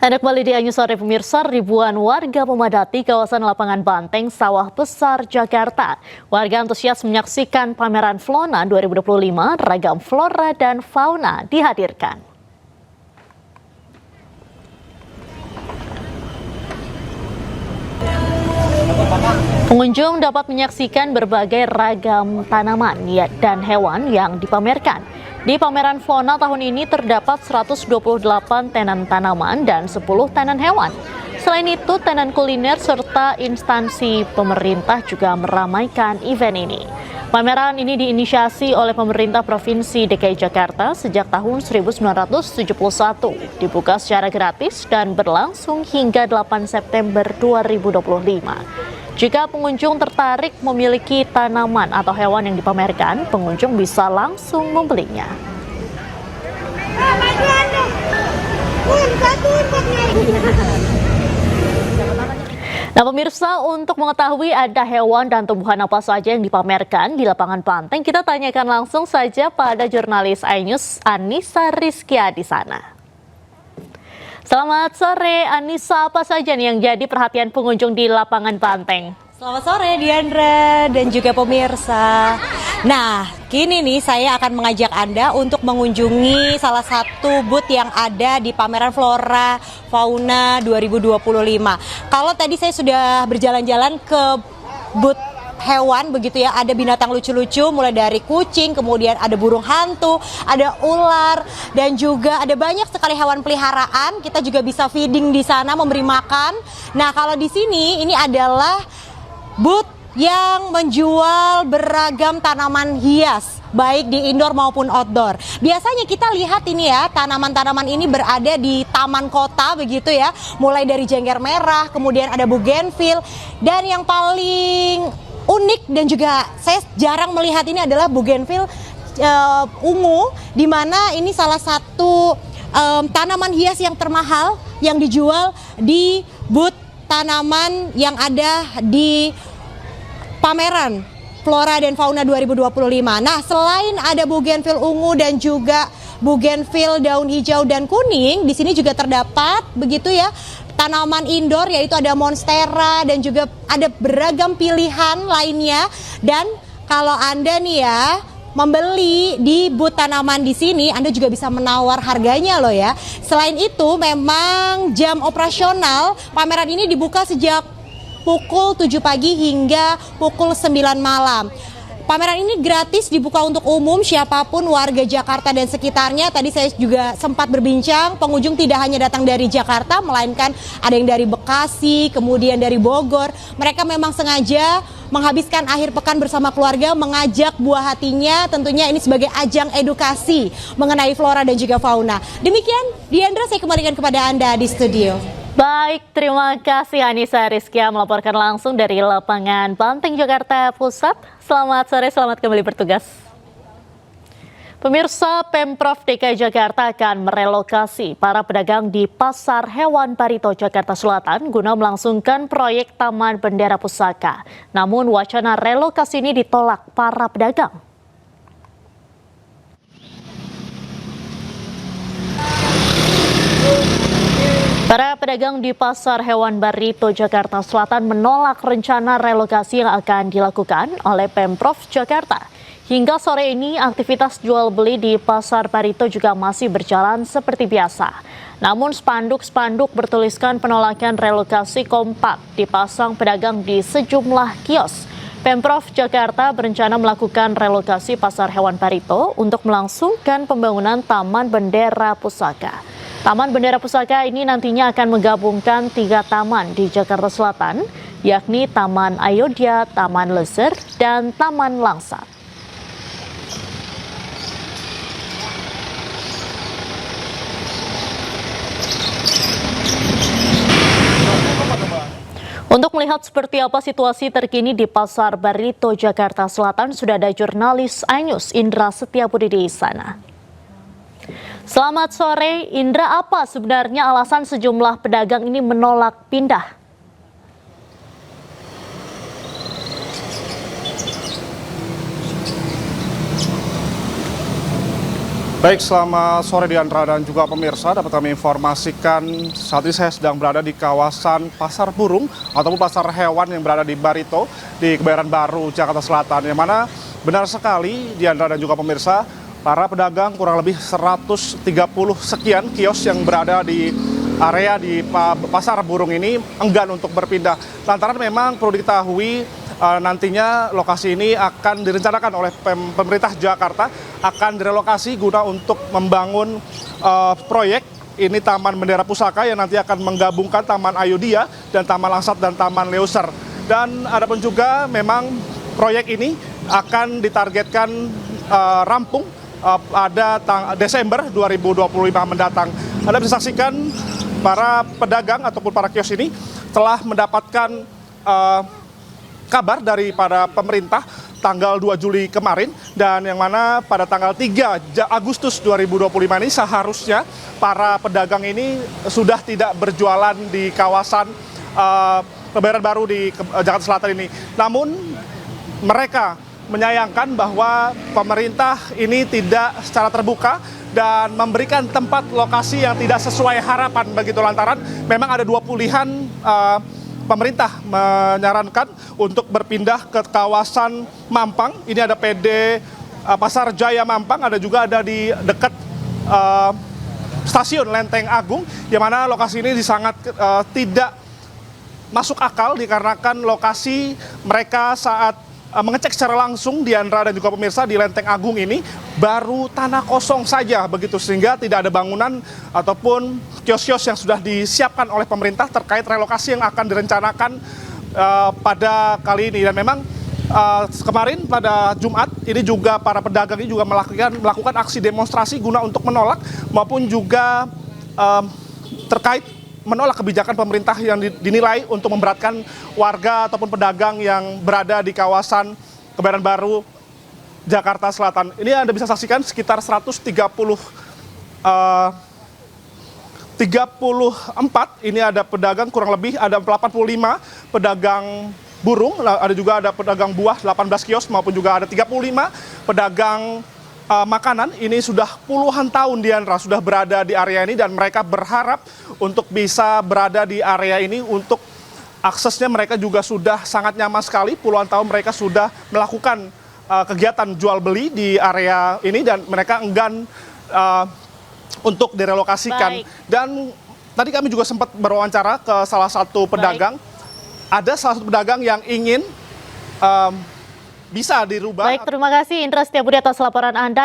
Anda kembali di Anyu Sore pemirsa, ribuan warga memadati kawasan lapangan Banteng, Sawah Besar, Jakarta. Warga antusias menyaksikan pameran Flona 2025, ragam flora dan fauna dihadirkan. Pengunjung dapat menyaksikan berbagai ragam tanaman dan hewan yang dipamerkan. Di pameran Flona tahun ini terdapat 128 tenan tanaman dan 10 tenan hewan. Selain itu, tenan kuliner serta instansi pemerintah juga meramaikan event ini. Pameran ini diinisiasi oleh pemerintah Provinsi DKI Jakarta sejak tahun 1971, dibuka secara gratis dan berlangsung hingga 8 September 2025. Jika pengunjung tertarik memiliki tanaman atau hewan yang dipamerkan, pengunjung bisa langsung membelinya. Nah pemirsa, untuk mengetahui ada hewan dan tumbuhan apa saja yang dipamerkan di lapangan Banteng, kita tanyakan langsung saja pada jurnalis iNews Anissa Rizkia di sana. Selamat sore, Anissa, apa saja nih yang jadi perhatian pengunjung di lapangan Banteng? Selamat sore Diandra dan juga pemirsa. Nah, kini nih saya akan mengajak Anda untuk mengunjungi salah satu booth yang ada di pameran Flora Fauna 2025. Kalau tadi saya sudah berjalan-jalan ke booth hewan begitu ya, ada binatang lucu-lucu mulai dari kucing, kemudian ada burung hantu, ada ular, dan juga ada banyak sekali hewan peliharaan. Kita juga bisa feeding di sana, memberi makan. Nah, kalau di sini ini adalah booth yang menjual beragam tanaman hias, baik di indoor maupun outdoor. Biasanya kita lihat ini ya, tanaman-tanaman ini berada di taman kota begitu ya, mulai dari jengger merah, kemudian ada bougainville, dan yang paling unik dan juga saya jarang melihat ini adalah bougainville ungu, di mana ini salah satu tanaman hias yang termahal yang dijual di booth tanaman yang ada di pameran Flora dan Fauna 2025. Nah, selain ada bougainville ungu dan juga bougainville daun hijau dan kuning, di sini juga terdapat begitu ya tanaman indoor, yaitu ada monstera dan juga ada beragam pilihan lainnya. Dan kalau Anda nih ya membeli di booth tanaman di sini, Anda juga bisa menawar harganya loh ya. Selain itu, memang jam operasional pameran ini dibuka sejak pukul 7 pagi hingga pukul 9 malam. Pameran ini gratis, dibuka untuk umum, siapapun warga Jakarta dan sekitarnya. Tadi saya juga sempat berbincang, pengunjung tidak hanya datang dari Jakarta, melainkan ada yang dari Bekasi, kemudian dari Bogor. Mereka memang sengaja menghabiskan akhir pekan bersama keluarga, mengajak buah hatinya, tentunya ini sebagai ajang edukasi mengenai flora dan juga fauna. Demikian, Diandra, saya kembalikan kepada Anda di studio. Baik, terima kasih Anissa Rizkia melaporkan langsung dari lapangan Banteng, Jakarta Pusat. Selamat sore, selamat kembali bertugas. Pemirsa, Pemprov DKI Jakarta akan merelokasi para pedagang di Pasar Hewan Barito, Jakarta Selatan guna melangsungkan proyek Taman Bendera Pusaka. Namun wacana relokasi ini ditolak para pedagang. Para pedagang di Pasar Hewan Barito, Jakarta Selatan menolak rencana relokasi yang akan dilakukan oleh Pemprov Jakarta. Hingga sore ini, aktivitas jual beli di Pasar Barito juga masih berjalan seperti biasa. Namun spanduk-spanduk bertuliskan penolakan relokasi kompak dipasang pedagang di sejumlah kios. Pemprov Jakarta berencana melakukan relokasi Pasar Hewan Barito untuk melangsungkan pembangunan Taman Bendera Pusaka. Taman Bendera Pusaka ini nantinya akan menggabungkan 3 taman di Jakarta Selatan, yakni Taman Ayodhya, Taman Leser, dan Taman Langsat. Untuk melihat seperti apa situasi terkini di Pasar Barito, Jakarta Selatan, sudah ada jurnalis iNews Indra Setiabudi di sana. Selamat sore, Indra, apa sebenarnya alasan sejumlah pedagang ini menolak pindah? Baik, selamat sore Diandra dan juga pemirsa. Dapat kami informasikan saat ini saya sedang berada di kawasan Pasar Burung ataupun pasar hewan yang berada di Barito, di Kebayoran Baru, Jakarta Selatan. Yang mana benar sekali Diandra dan juga pemirsa, para pedagang kurang lebih 130 sekian kios yang berada di area di Pasar Burung ini enggan untuk berpindah. Lantaran memang perlu diketahui nantinya lokasi ini akan direncanakan oleh pemerintah Jakarta, akan direlokasi guna untuk membangun proyek ini Taman Bendera Pusaka yang nanti akan menggabungkan Taman Ayodhya dan Taman Langsat dan Taman Leuser. Dan adapun juga memang proyek ini akan ditargetkan rampung pada Desember 2025 mendatang. Anda bisa saksikan para pedagang ataupun para kios ini telah mendapatkan kabar daripada pemerintah tanggal 2 Juli kemarin, dan yang mana pada tanggal 3 Agustus 2025 ini seharusnya para pedagang ini sudah tidak berjualan di kawasan Kebayoran Baru di Jakarta Selatan ini. Namun mereka menyayangkan bahwa pemerintah ini tidak secara terbuka dan memberikan tempat lokasi yang tidak sesuai harapan begitu, lantaran memang ada dua pilihan. Pemerintah menyarankan untuk berpindah ke kawasan Mampang. Ini ada PD Pasar Jaya Mampang, ada juga ada di dekat stasiun Lenteng Agung, yang mana lokasi ini sangat tidak masuk akal dikarenakan lokasi mereka saat mengecek secara langsung Diandra dan juga pemirsa di Lenteng Agung ini baru tanah kosong saja begitu, sehingga tidak ada bangunan ataupun kios-kios yang sudah disiapkan oleh pemerintah terkait relokasi yang akan direncanakan pada kali ini. Dan memang kemarin pada Jumat ini juga para pedagang ini juga melakukan aksi demonstrasi guna untuk menolak maupun juga terkait menolak kebijakan pemerintah yang dinilai untuk memberatkan warga ataupun pedagang yang berada di kawasan Kebayoran Baru, Jakarta Selatan. Ini Anda bisa saksikan sekitar 134 ini ada pedagang, kurang lebih ada 85 pedagang burung, ada juga ada pedagang buah 18 kios, maupun juga ada 35 pedagang makanan. Ini sudah puluhan tahun Diandra sudah berada di area ini, dan mereka berharap untuk bisa berada di area ini. Untuk aksesnya mereka juga sudah sangat nyaman sekali, puluhan tahun mereka sudah melakukan kegiatan jual beli di area ini, dan mereka enggan untuk direlokasikan. Baik. Dan tadi kami juga sempat berwawancara ke salah satu pedagang. Ada salah satu pedagang yang ingin bisa dirubah. Baik, terima kasih Indra Setiabudi atas laporan Anda.